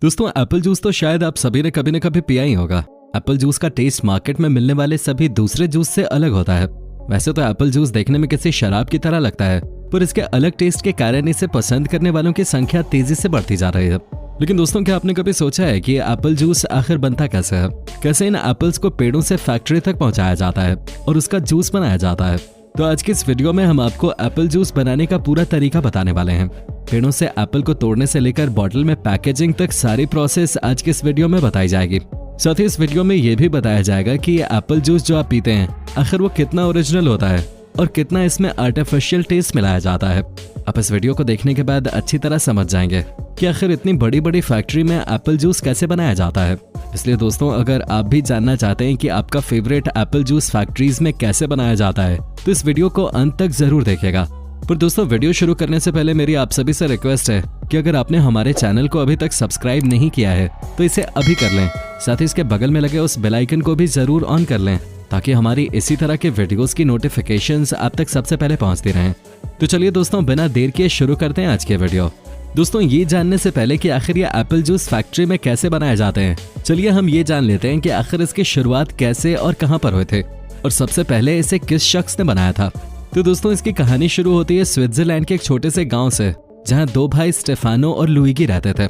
दोस्तों Apple juice तो शायद आप सभी ने कभी न कभी पिया ही होगा। एप्पल जूस का टेस्ट मार्केट में मिलने वाले सभी दूसरे जूस से अलग होता है। वैसे तो एप्पल जूस देखने में किसी शराब की तरह लगता है, पर इसके अलग टेस्ट के कारण इसे पसंद करने वालों की संख्या तेजी से बढ़ती जा रही है। लेकिन दोस्तों, क्या आपने कभी सोचा है कि एप्पल जूस आखिर बनता कैसे है? कैसे इन एप्पल्स को पेड़ों से फैक्ट्री तक पहुंचाया जाता है और उसका जूस बनाया जाता है? तो आज के इस वीडियो में हम आपको एप्पल जूस बनाने का पूरा तरीका बताने वाले हैं। पेड़ों से एप्पल को तोड़ने से लेकर बॉटल में पैकेजिंग तक सारी प्रोसेस आज के इस वीडियो में बताई जाएगी। साथ ही इस वीडियो में ये भी बताया जाएगा कि ये एप्पल जूस जो आप पीते हैं आखिर वो कितना ओरिजिनल होता है और कितना इसमें आर्टिफिशियल टेस्ट मिलाया जाता है। आप इस वीडियो को देखने के बाद अच्छी तरह समझ जाएंगे कि आखिर इतनी बड़ी बड़ी फैक्ट्री में एप्पल जूस कैसे बनाया जाता है। इसलिए दोस्तों, अगर आप भी जानना चाहते हैं कि आपका फेवरेट एप्पल जूस फैक्ट्रीज में कैसे बनाया जाता है तो इस वीडियो को अंत तक जरूर देखिएगा। पर दोस्तों, वीडियो शुरू करने से पहले मेरी आप सभी से रिक्वेस्ट है कि अगर आपने हमारे चैनल को अभी तक सब्सक्राइब नहीं किया है तो इसे अभी कर लें। साथ ही इसके बगल में लगे उस बेल आइकन को भी जरूर ऑन कर लें ताकि हमारी इसी तरह के वीडियोस की नोटिफिकेशंस आप तक सबसे पहले पहुंचती रहें। तो चलिए दोस्तों, बिना देर किए शुरू करते हैं आज के वीडियो। दोस्तों, ये जानने से पहले कि आखिर ये एप्पल जूस फैक्ट्री में कैसे बनाए जाते हैं, चलिए हम ये जान लेते हैं कि आखिर इसकी शुरुआत कैसे और कहां पर हुए थे और सबसे पहले इसे किस शख्स ने बनाया था। तो दोस्तों, इसकी कहानी शुरू होती है स्विट्जरलैंड के एक छोटे से गांव से, जहां दो भाई स्टेफानो और लुइगी रहते थे।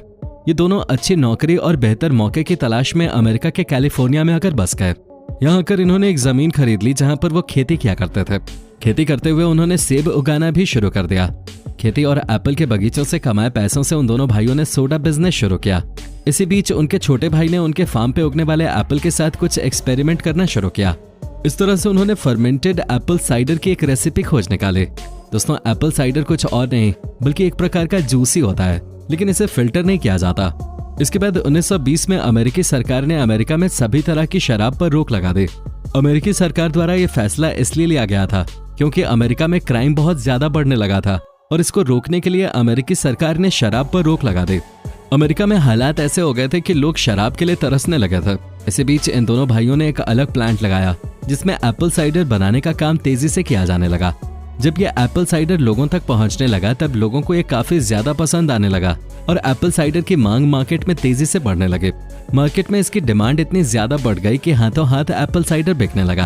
ये दोनों अच्छी नौकरी और बेहतर मौके की तलाश में अमेरिका के कैलिफोर्निया में आकर बस गए। यहाँ आकर इन्होंने एक जमीन खरीद ली जहाँ पर वो खेती किया करते थे। खेती करते हुए उन्होंने सेब उगाना भी शुरू कर दिया। खेती और एप्पल के बगीचों से कमाए पैसों से उन दोनों भाइयों ने सोडा बिजनेस शुरू किया। इसी बीच उनके छोटे भाई ने उनके फार्म पे उगने वाले एप्पल के साथ कुछ एक्सपेरिमेंट करना शुरू किया। इस तरह से उन्होंने फर्मेंटेड एप्पल साइडर की एक रेसिपी खोज निकाली। दोस्तों, एप्पल साइडर कुछ और नहीं बल्कि एक प्रकार का जूस ही होता है, लेकिन इसे फिल्टर नहीं किया जाता। इसके बाद 1920 में अमेरिकी सरकार ने अमेरिका में सभी तरह की शराब पर रोक लगा दी। अमेरिकी सरकार द्वारा यह फैसला इसलिए लिया गया था क्योंकि अमेरिका में क्राइम बहुत ज्यादा बढ़ने लगा था और इसको रोकने के लिए अमेरिकी सरकार ने शराब पर रोक लगा दी। अमेरिका में हालात ऐसे हो गए थे कि लोग शराब के लिए तरसने लगे थे। इसी बीच इन दोनों भाइयों ने एक अलग प्लांट लगाया जिसमें एप्पल साइडर बनाने का काम तेजी से किया जाने लगा। जब ये एप्पल साइडर लोगों तक पहुंचने लगा तब लोगों को ये काफी ज्यादा पसंद आने लगा और एप्पल साइडर की मांग मार्केट में तेजी से बढ़ने लगे। मार्केट में इसकी डिमांड इतनी ज्यादा बढ़ गई कि हाथों हाथ एप्पल साइडर बिकने लगा।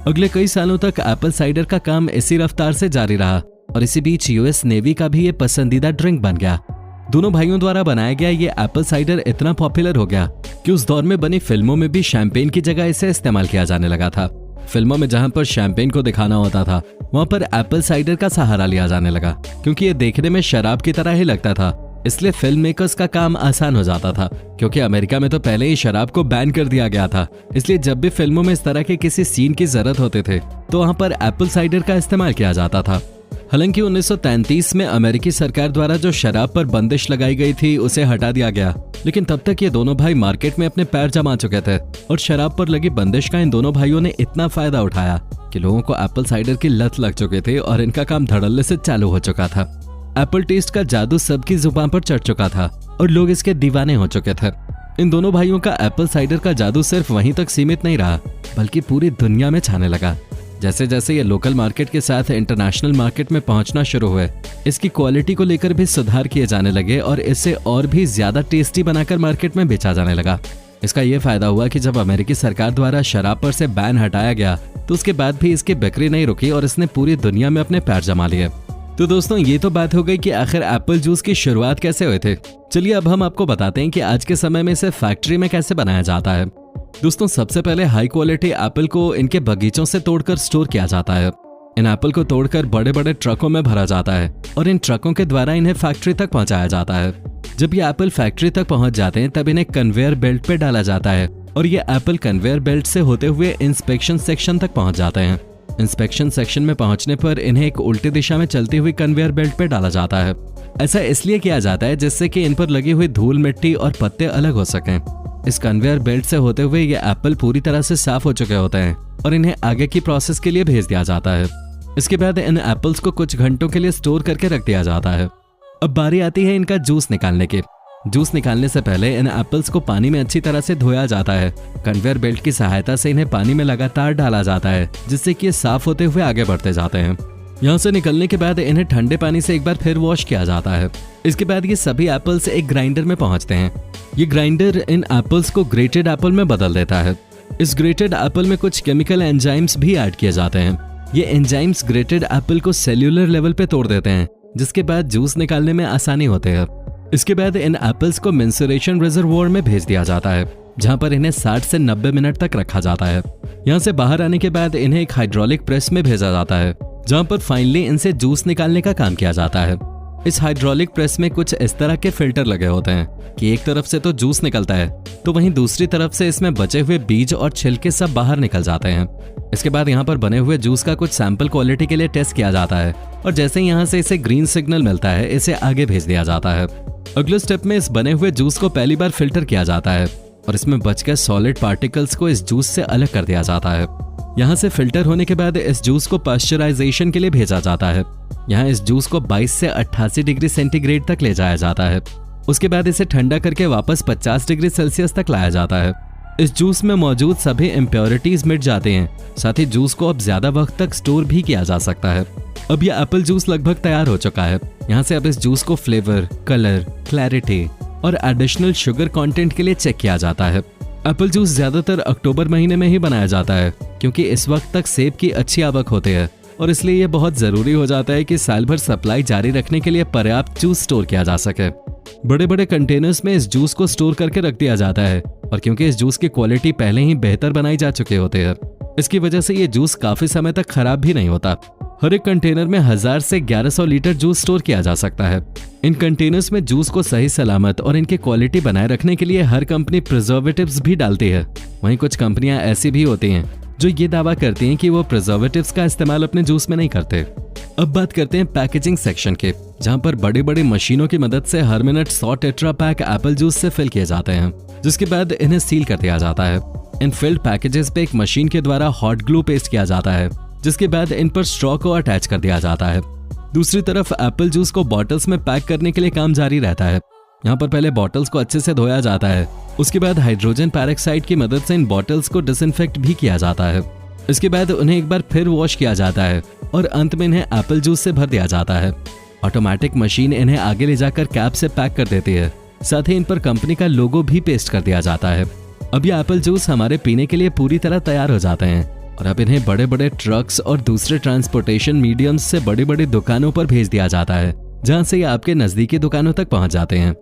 अगले कई सालों तक एप्पल साइडर का काम इसी रफ्तार से जारी रहा और इसी बीच यूएस नेवी का भी ये पसंदीदा ड्रिंक बन गया। दोनों भाइयों द्वारा बनाया गया ये एप्पल साइडर इतना पॉपुलर हो गया कि उस दौर में बनी फिल्मों में भी शैंपेन की जगह इसे इस्तेमाल किया जाने लगा था। फिल्मों में जहां पर शैंपेन को दिखाना होता था वहां पर एप्पल साइडर का सहारा लिया जाने लगा क्योंकि ये देखने में शराब की तरह ही लगता था। इसलिए फिल्म मेकर्स का काम आसान हो जाता था क्योंकि अमेरिका में तो पहले ही शराब को बैन कर दिया गया था। इसलिए जब भी फिल्मों में इस तरह के किसी सीन की जरूरत होते थे तो वहां पर एप्पल साइडर का इस्तेमाल किया जाता था। हालांकि 1933 में अमेरिकी सरकार द्वारा जो शराब पर बंदिश लगाई गई थी उसे हटा दिया गया, लेकिन तब तक ये दोनों भाई मार्केट में अपने पैर जमा चुके थे और शराब पर लगी बंदिश का इन दोनों भाइयों ने इतना फायदा उठाया कि लोगों को एप्पल साइडर की लत लग चुकी थी और इनका काम धड़ल्ले से चालू हो चुका था। एप्पल टेस्ट का जादू सबकी जुबान पर चढ़ चुका था और लोग इसके दीवाने हो चुके थे। इन दोनों भाइयों का एप्पल साइडर का जादू सिर्फ वहीं तक सीमित नहीं रहा बल्कि पूरी दुनिया में छाने लगा। जैसे जैसे ये लोकल मार्केट के साथ इंटरनेशनल मार्केट में पहुंचना शुरू हुए, इसकी क्वालिटी को लेकर भी सुधार किए जाने लगे और इसे और भी ज्यादा टेस्टी बनाकर मार्केट में बेचा जाने लगा। इसका ये फायदा हुआ कि जब अमेरिकी सरकार द्वारा शराब पर से बैन हटाया गया तो उसके बाद भी इसकी बिक्री नहीं रुकी और इसने पूरी दुनिया में अपने पैर जमा लिए। तो दोस्तों, ये तो बात हो गई कि आखिर एप्पल जूस की शुरुआत कैसे हुए थे। चलिए अब हम आपको बताते हैं कि आज के समय में इसे फैक्ट्री में कैसे बनाया जाता है। दोस्तों, सबसे पहले हाई क्वालिटी एप्पल को इनके बगीचों से तोड़कर स्टोर किया जाता है। इन एप्पल को तोड़कर बड़े बड़े ट्रकों में भरा जाता है और इन ट्रकों के द्वारा इन्हें फैक्ट्री तक पहुंचाया जाता है। जब ये एप्पल फैक्ट्री तक पहुंच जाते हैं तब इन्हें कन्वेयर बेल्ट पे डाला जाता है और ये एप्पल कन्वेयर बेल्ट से होते हुए इंस्पेक्शन सेक्शन तक पहुंच जाते हैं। इंस्पेक्शन सेक्शन में पहुंचने पर इन्हें एक उल्टी दिशा में चलती हुई कन्वेयर बेल्ट पे डाला जाता है। ऐसा इसलिए किया जाता है जिससे कि इन पर लगी हुई धूल, मिट्टी और पत्ते अलग हो सकें। इस कन्वेयर बेल्ट से होते हुए ये एप्पल पूरी तरह से साफ हो चुके होते हैं और इन्हें आगे की प्रोसेस के लिए भेज दिया जाता है। इसके बाद इन एप्पल्स को कुछ घंटों के लिए स्टोर करके रख दिया जाता है। अब बारी आती है इनका जूस निकालने की। जूस निकालने से पहले इन एप्पल्स को पानी में अच्छी तरह से धोया जाता है। कन्वेयर बेल्ट की सहायता से इन्हें पानी में लगातार डाला जाता है जिससे कि ये साफ होते हुए आगे बढ़ते जाते हैं। यहाँ से निकलने के बाद इन्हें ठंडे पानी से एक बार फिर वॉश किया जाता है। इसके बाद ये सभी एप्पल्स एक ग्राइंडर में पहुंचते हैं। ये ग्राइंडर इन एप्पल्स को ग्रेटेड एप्पल में बदल देता है। इस ग्रेटेड एप्पल में कुछ केमिकल एंजाइम्स भी ऐड किए जाते हैं। ये एंजाइम्स ग्रेटेड एप्पल को सेल्यूलर लेवल पे तोड़ देते हैं, जिसके बाद जूस निकालने में आसानी होती है। इसके बाद इन एप्पल्स को मेंसुरेशन रिजर्वोयर में भेज दिया जाता है, जहां पर इन्हें 60 से 90 मिनट तक रखा जाता है। यहाँ से बाहर आने के बाद इन्हें एक हाइड्रोलिक प्रेस में भेजा जाता है, जहां पर फाइनली इनसे जूस निकालने का काम किया जाता है। इस हाइड्रोलिक प्रेस में कुछ इस तरह के फिल्टर लगे होते हैं कि एक तरफ से तो जूस निकलता है, तो वहीं दूसरी तरफ से इसमें बचे हुए बीज और छिलके सब बाहर निकल जाते हैं। इसके बाद यहाँ पर बने हुए जूस का कुछ सैंपल क्वालिटी के लिए टेस्ट किया जाता है, और जैसे ही यहाँ से इसे ग्रीन सिग्नल मिलता है, इसे आगे भेज दिया जाता है। अगले स्टेप में इस बने हुए जूस को पहली बार फिल्टर किया जाता है, और इसमें बच गए सॉलिड पार्टिकल्स को इस जूस से अलग कर दिया जाता है। यहाँ से फिल्टर होने के बाद इस जूस को पाश्चराइजेशन के लिए भेजा जाता है। यहाँ इस जूस को 22 से 88 डिग्री सेंटीग्रेड तक ले जाया जाता है। उसके बाद इसे ठंडा करके वापस 50 डिग्री सेल्सियस तक लाया जाता है। इस जूस में मौजूद सभी इम्प्योरिटीज मिट जाते हैं। साथ ही जूस को अब ज्यादा वक्त तक स्टोर भी किया जा सकता है। अब यह एप्पल जूस लगभग तैयार हो चुका है। यहाँ से अब इस जूस को फ्लेवर, कलर, क्लैरिटी और एडिशनल शुगर कंटेंट के लिए चेक किया जाता है। एप्पल जूस ज्यादातर अक्टूबर महीने में ही बनाया जाता है, क्योंकि इस वक्त तक सेब की अच्छी आवक होती है, और इसलिए यह बहुत जरूरी हो जाता है कि साल भर सप्लाई जारी रखने के लिए पर्याप्त जूस स्टोर किया जा सके। बड़े बड़े कंटेनर्स में इस जूस को स्टोर करके रख दिया जाता है, और क्योंकि इस जूस की क्वालिटी पहले ही बेहतर बनाई जा चुके होते हैं, इसकी वजह से ये जूस काफी समय तक खराब भी नहीं होता। हर एक कंटेनर में 1000 से 1100 लीटर जूस स्टोर किया जा सकता है। इन कंटेनर्स में जूस को सही सलामत और इनकी क्वालिटी बनाए रखने के लिए हर कंपनी प्रिजर्वेटिव्स भी डालती है। वहीं कुछ कंपनियां ऐसी भी होती हैं जो ये दावा करती हैं कि वो प्रिजर्वेटिव्स का इस्तेमाल अपने जूस में नहीं करते। अब बात करते हैं पैकेजिंग सेक्शन के, जहां पर बड़ी बड़ी मशीनों की मदद से हर minute 100 tetra pack apple juice से फिल किए जाते हैं, जिसके बाद इन्हें सील कर दिया जाता है। इन फिल्ड पैकेजेस पे एक मशीन के द्वारा हॉट ग्लू पेस्ट किया जाता है, जिसके बाद इन पर स्ट्रॉ को अटैच कर दिया जाता है। दूसरी तरफ एप्पल जूस को बॉटल्स में पैक करने के लिए काम जारी रहता है। यहाँ पर पहले बॉटल्स को अच्छे से धोया जाता है, उसके बाद हाइड्रोजन पेरोक्साइड की मदद से इन बॉटल्स को डिसइंफेक्ट भी किया जाता है। इसके बाद उन्हें एक बार फिर वॉश किया जाता है, और अंत में इन्हें एप्पल जूस से भर दिया जाता है। ऑटोमेटिक मशीन इन्हें आगे ले जाकर कैप से पैक कर देती है। साथ ही इन पर कंपनी का लोगो भी पेस्ट कर दिया जाता है। अब ये एप्पल जूस हमारे पीने के लिए पूरी तरह तैयार हो जाते हैं, और अब इन्हें बड़े बड़े ट्रक्स और दूसरे ट्रांसपोर्टेशन मीडियम्स से बड़ी बड़ी दुकानों पर भेज दिया जाता है, जहां से ये आपके नजदीकी दुकानों तक पहुंच जाते हैं।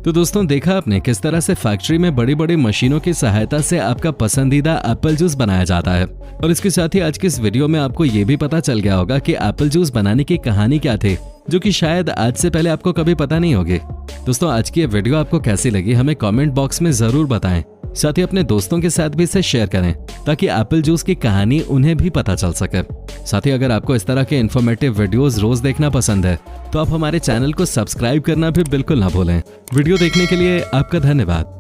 तो दोस्तों, देखा आपने किस तरह से फैक्ट्री में बड़ी बड़ी मशीनों की सहायता से आपका पसंदीदा एप्पल जूस बनाया जाता है। और इसके साथ ही आज की इस वीडियो में आपको ये भी पता चल गया होगा कि एप्पल जूस बनाने की कहानी क्या थी, जो कि शायद आज से पहले आपको कभी पता नहीं होगी। दोस्तों, आज की ये वीडियो आपको कैसी लगी हमें कमेंट बॉक्स में जरूर बताएं। साथ ही अपने दोस्तों के साथ भी इसे शेयर करें, ताकि एप्पल जूस की कहानी उन्हें भी पता चल सके। साथ ही अगर आपको इस तरह के इन्फॉर्मेटिव वीडियोस रोज देखना पसंद है, तो आप हमारे चैनल को सब्सक्राइब करना भी बिल्कुल ना भूलें। वीडियो देखने के लिए आपका धन्यवाद।